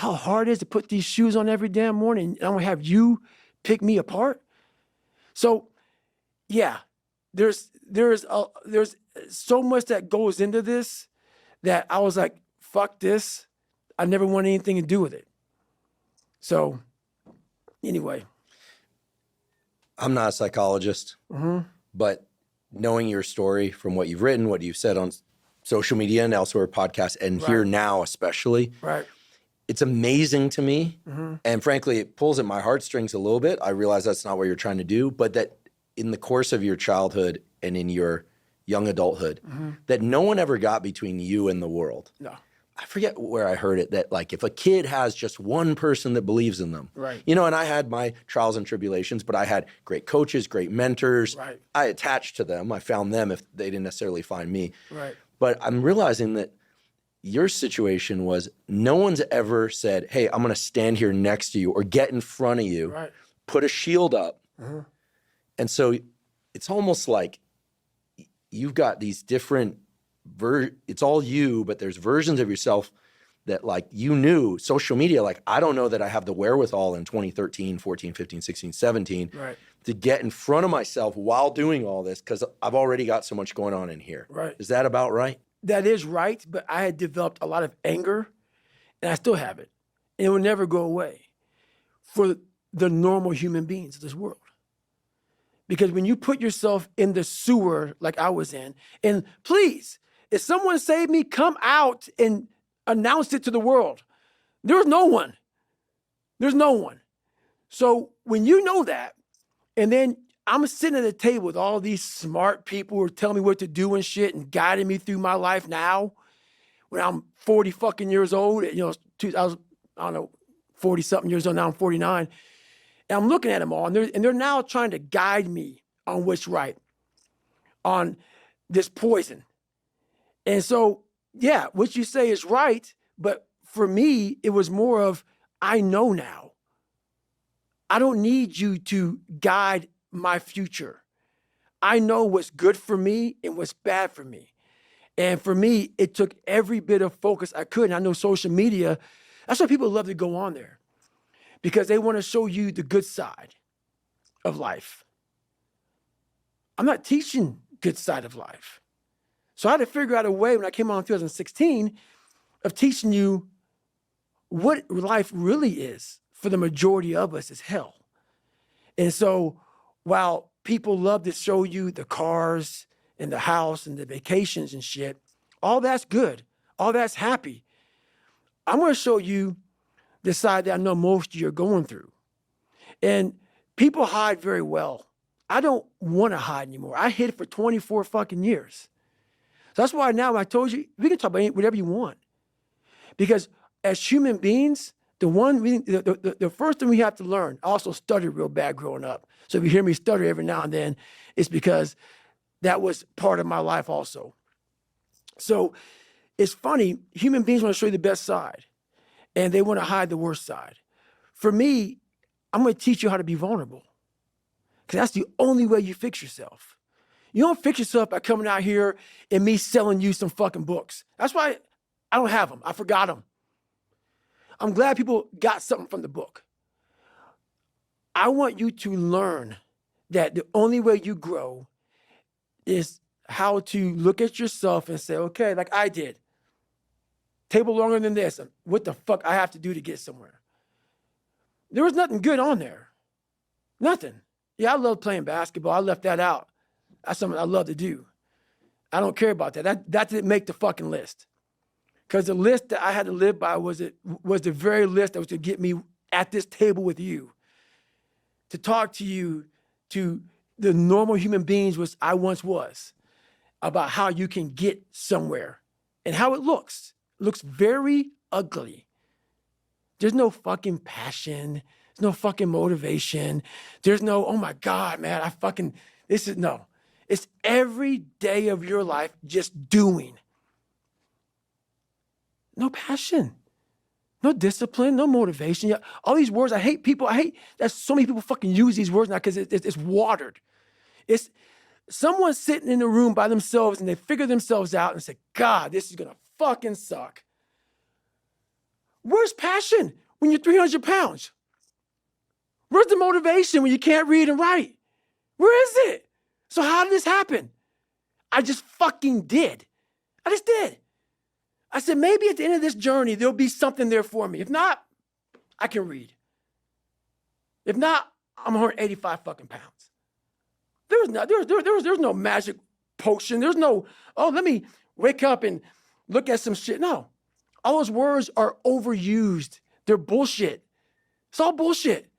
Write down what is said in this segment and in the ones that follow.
how hard it is to put these shoes on every damn morning? And I'm gonna have you pick me apart. So, yeah, there's so much that goes into this that I was like, fuck this. I never want anything to do with it. So, anyway. I'm not a psychologist, but knowing your story from what you've written, what you've said on social media and elsewhere, podcasts, and here now especially, it's amazing to me. And frankly, it pulls at my heartstrings a little bit. I realize that's not what you're trying to do, but that in the course of your childhood and in your young adulthood, that no one ever got between you and the world. No. I forget where I heard it, that like if a kid has just one person that believes in them, you know, and I had my trials and tribulations, but I had great coaches, great mentors. I attached to them. I found them if they didn't necessarily find me. But I'm realizing that your situation was no one's ever said, hey, I'm going to stand here next to you or get in front of you, put a shield up. And so it's almost like you've got these different it's all you, but there's versions of yourself that like you knew. Social media, like I don't know that I have the wherewithal in 2013, 14, 15, 16, 17 to get in front of myself while doing all this because I've already got so much going on in here. Is that about right? That is right, but I had developed a lot of anger and I still have it. And it will never go away for the normal human beings of this world. Because when you put yourself in the sewer like I was in, and please, if someone saved me, come out and announce it to the world. There's no one. There's no one. So when you know that, and then I'm sitting at a table with all these smart people who are telling me what to do and shit and guiding me through my life now, when I'm 40 fucking years old, you know, 2000, I don't know, 40 something years old, now I'm 49. And I'm looking at them all, and they're now trying to guide me on what's right, on this poison. And so, yeah, what you say is right, but for me, it was more of, I know now. I don't need you to guide my future. I know what's good for me and what's bad for me. And for me, it took every bit of focus I could. And I know social media, that's why people love to go on there, because they want to show you the good side of life. I'm not teaching good side of life. So I had to figure out a way when I came on in 2016 of teaching you what life really is for the majority of us is hell. And so while people love to show you the cars and the house and the vacations and shit, all that's good. All that's happy. I'm going to show you the side that I know most of you are going through. And people hide very well. I don't want to hide anymore. I hid for 24 fucking years. So that's why now I told you, we can talk about whatever you want. Because as human beings, the first thing we have to learn, I also stuttered real bad growing up. So if you hear me stutter every now and then, it's because that was part of my life also. So it's funny, human beings want to show you the best side, and they want to hide the worst side. For me, I'm going to teach you how to be vulnerable, because that's the only way you fix yourself. You don't fix yourself by coming out here and me selling you some fucking books. That's why I don't have them. I forgot them. I'm glad people got something from the book. I want you to learn that the only way you grow is how to look at yourself and say, okay, like I did. Table longer than this. What the fuck I have to do to get somewhere? There was nothing good on there. Nothing. Yeah, I love playing basketball. I left that out. That's something I love to do. I don't care about that. That didn't make the fucking list. Because the list that I had to live by was the very list that was to get me at this table with you. To talk to you, to the normal human beings which I once was, about how you can get somewhere and how it looks. It looks very ugly. There's no fucking passion. There's no fucking motivation. There's no, oh my God, man, no. It's every day of your life just doing. No passion, no discipline, no motivation. Yeah, all these words, I hate that so many people fucking use these words now because it's watered. It's someone sitting in a room by themselves and they figure themselves out and say, God, this is going to fucking suck. Where's passion when you're 300 pounds? Where's the motivation when you can't read and write? Where is it? So how did this happen? I just fucking did. I just did. I said, maybe at the end of this journey, there'll be something there for me. If not, I can read. If not, I'm 185 fucking pounds. There was no magic potion. There's no, oh, let me wake up and look at some shit. No. All those words are overused. They're bullshit. It's all bullshit.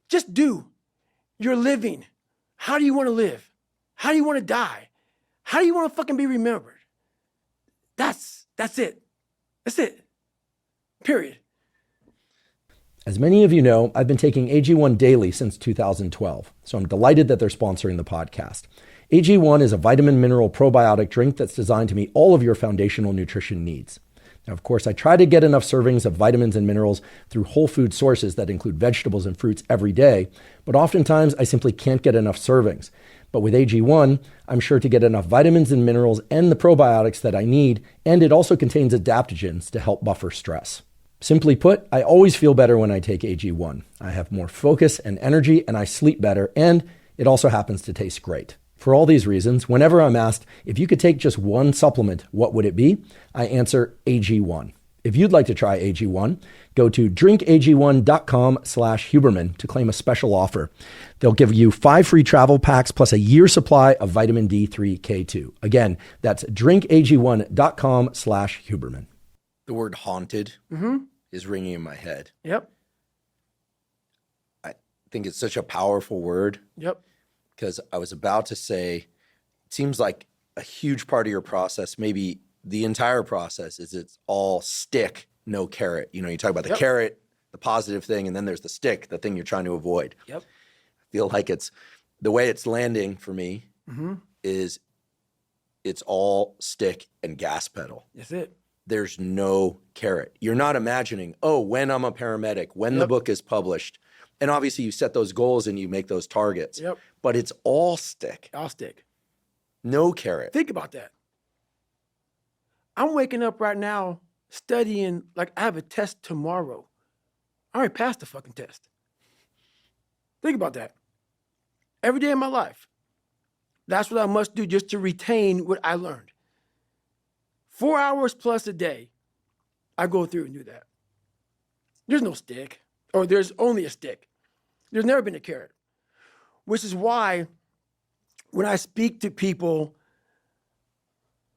Just do. You're living. How do you want to live? How do you want to die? How do you want to fucking be remembered? That's it. That's it. Period. As many of you know, I've been taking AG1 daily since 2012, so I'm delighted that they're sponsoring the podcast. AG1 is a vitamin mineral probiotic drink that's designed to meet all of your foundational nutrition needs. Now, of course, I try to get enough servings of vitamins and minerals through whole food sources that include vegetables and fruits every day, but oftentimes I simply can't get enough servings. But with AG1, I'm sure to get enough vitamins and minerals and the probiotics that I need, and it also contains adaptogens to help buffer stress. Simply put, I always feel better when I take AG1. I have more focus and energy, and I sleep better, and it also happens to taste great. For all these reasons, whenever I'm asked, if you could take just one supplement, what would it be? I answer AG1. If you'd like to try AG1, go to drinkag1.com/Huberman to claim a special offer. They'll give you 5 free travel packs plus a year's supply of vitamin D3K2. Again, that's drinkag1.com/Huberman. The word haunted is ringing in my head. Yep. I think it's such a powerful word. Yep. Because I was about to say, it seems like a huge part of your process, maybe the entire process, is it's all stick, no carrot. You know, you talk about the carrot, the positive thing, and then there's the stick, the thing you're trying to avoid. Yep. I feel like it's the way it's landing for me is it's all stick and gas pedal. That's it. There's no carrot. You're not imagining, oh, when I'm a paramedic, when the book is published. And obviously you set those goals and you make those targets. Yep. But it's all stick. All stick. No carrot. Think about that. I'm waking up right now studying like I have a test tomorrow. I already passed the fucking test. Think about that. Every day of my life. That's what I must do just to retain what I learned. 4 hours plus a day, I go through and do that. There's no stick, or there's only a stick. There's never been a carrot, which is why when I speak to people,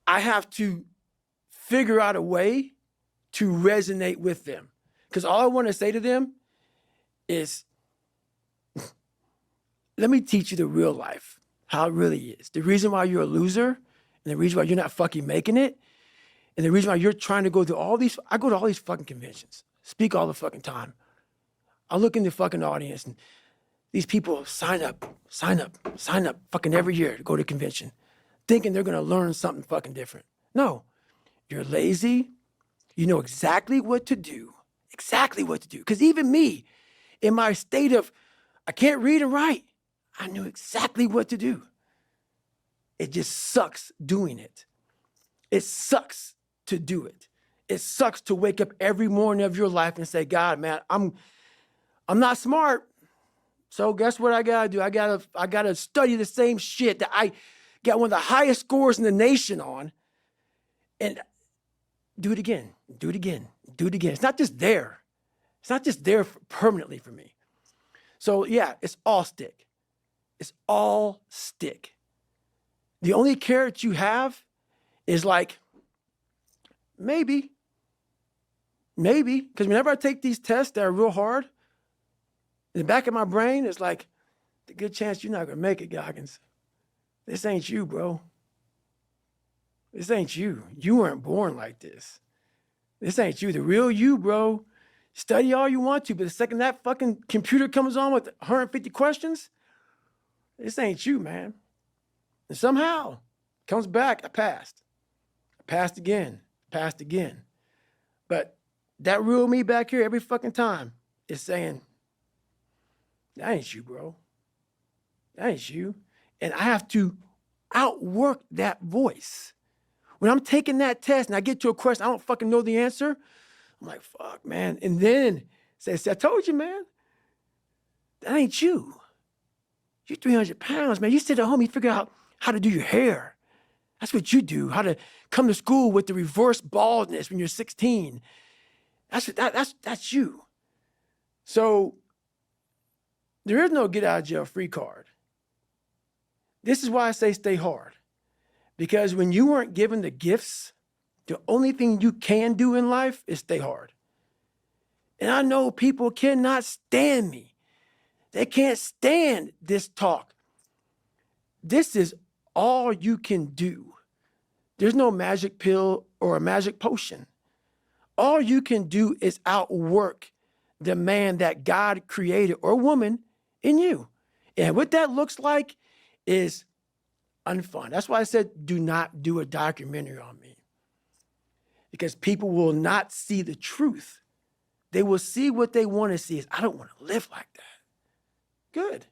I have to figure out a way to resonate with them. Because all I want to say to them is, let me teach you the real life, how it really is. The reason why you're a loser, and the reason why you're not fucking making it, and the reason why you're trying to go through all these, I go to all these fucking conventions, speak all the fucking time. I look in the fucking audience and these people sign up fucking every year to go to convention, thinking they're gonna learn something fucking different. No, you're lazy. You know exactly what to do. Because even me, in my state of, I can't read and write, I knew exactly what to do. It just sucks doing it. It sucks to do it. It sucks to wake up every morning of your life and say, God, man, I'm not smart. So guess what I gotta do? I gotta study the same shit that I got one of the highest scores in the nation on, and do it again. It's not just there. It's not just there permanently for me. So yeah, it's all stick. It's all stick. The only carrot you have is like, maybe, because whenever I take these tests that are real hard, in the back of my brain, it's like, the good chance you're not gonna make it, Goggins. This ain't you, bro. This ain't you. You weren't born like this. This ain't you. The real you, bro. Study all you want to, but the second that fucking computer comes on with 150 questions, this ain't you, man. And somehow, comes back, I passed. I passed again. But that real me back here every fucking time is saying, that ain't you, bro. That ain't you. And I have to outwork that voice. When I'm taking that test and I get to a question, I don't fucking know the answer, I'm like, fuck, man. And then says, I told you, man, that ain't you. You're 300 pounds, man. You sit at home, you figure out how to do your hair. That's what you do. How to come to school with the reverse baldness when you're 16. That's you. So there is no get out of jail free card. This is why I say stay hard. Because when you weren't given the gifts, the only thing you can do in life is stay hard. And I know people cannot stand me. They can't stand this talk. This is all you can do. There's no magic pill or a magic potion. All you can do is outwork the man that God created or woman in you. And what that looks like is unfun. That's why I said, do not do a documentary on me. Because people will not see the truth. They will see what they want to see is, I don't want to live like that. Good.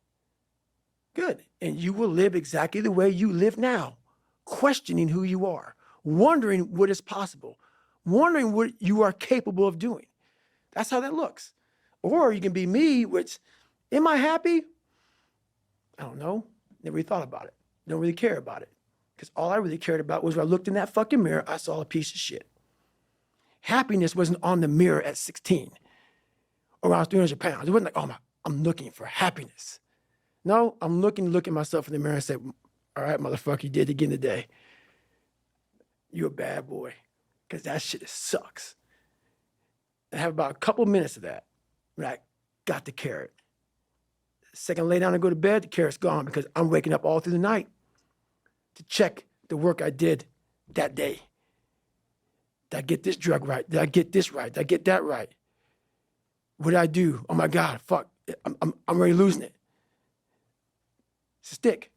Good. And you will live exactly the way you live now, questioning who you are, wondering what is possible, wondering what you are capable of doing. That's how that looks. Or you can be me, which, am I happy? I don't know. Never really thought about it. Don't really care about it. Because all I really cared about was when I looked in that fucking mirror, I saw a piece of shit. Happiness wasn't on the mirror at 16 or when I was 300 pounds. It wasn't like, oh, I'm looking for happiness. No, I'm look at myself in the mirror and say, all right, motherfucker, you did it again today. You're a bad boy. Because that shit sucks. I have about a couple minutes of that when I got the carrot. The second I lay down and go to bed, the carrot's gone because I'm waking up all through the night to check the work I did that day. Did I get this drug right? Did I get this right? Did I get that right? What did I do? Oh my God, fuck. I'm already losing it. It's a stick.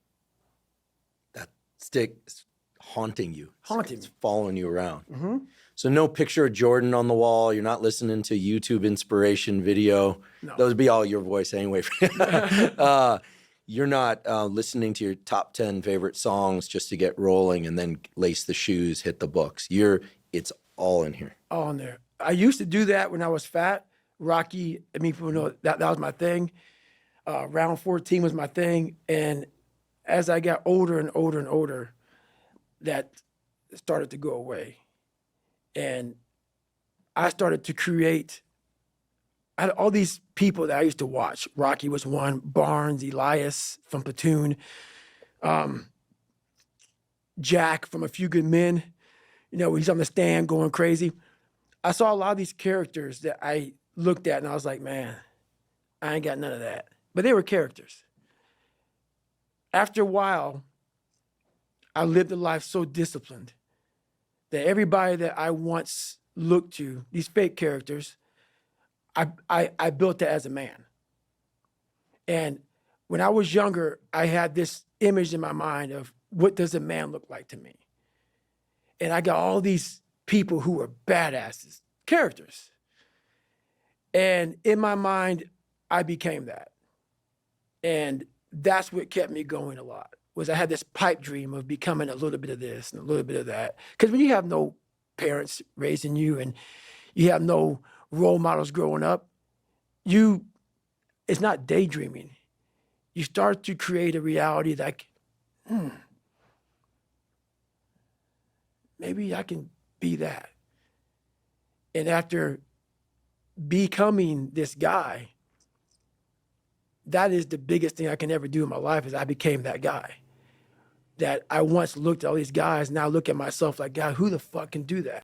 That stick is haunting you. Haunting It's following you around. Mm-hmm. So no picture of Jordan on the wall. You're not listening to YouTube inspiration video. No. Those would be all your voice anyway. You're not listening to your top 10 favorite songs just to get rolling and then lace the shoes, hit the books. It's all in here. All in there. I used to do that when I was fat. Rocky, I mean, people know that was my thing. Round 14 was my thing. And as I got older and older and older, that started to go away. And I started to create, I had all these people that I used to watch. Rocky was one, Barnes, Elias from Platoon, Jack from A Few Good Men, he's on the stand going crazy. I saw a lot of these characters that I looked at and I was like, man, I ain't got none of that. But they were characters. After a while, I lived a life so disciplined that everybody that I once looked to, these fake characters, I built that as a man. And when I was younger, I had this image in my mind of what does a man look like to me? And I got all these people who were badasses, characters. And in my mind, I became that. And that's what kept me going a lot, was I had this pipe dream of becoming a little bit of this and a little bit of that. Because when you have no parents raising you and you have no role models growing up, it's not daydreaming. You start to create a reality like, maybe I can be that. And after becoming this guy, that is the biggest thing I can ever do in my life, is I became that guy. That I once looked at all these guys, now look at myself like, God, who the fuck can do that?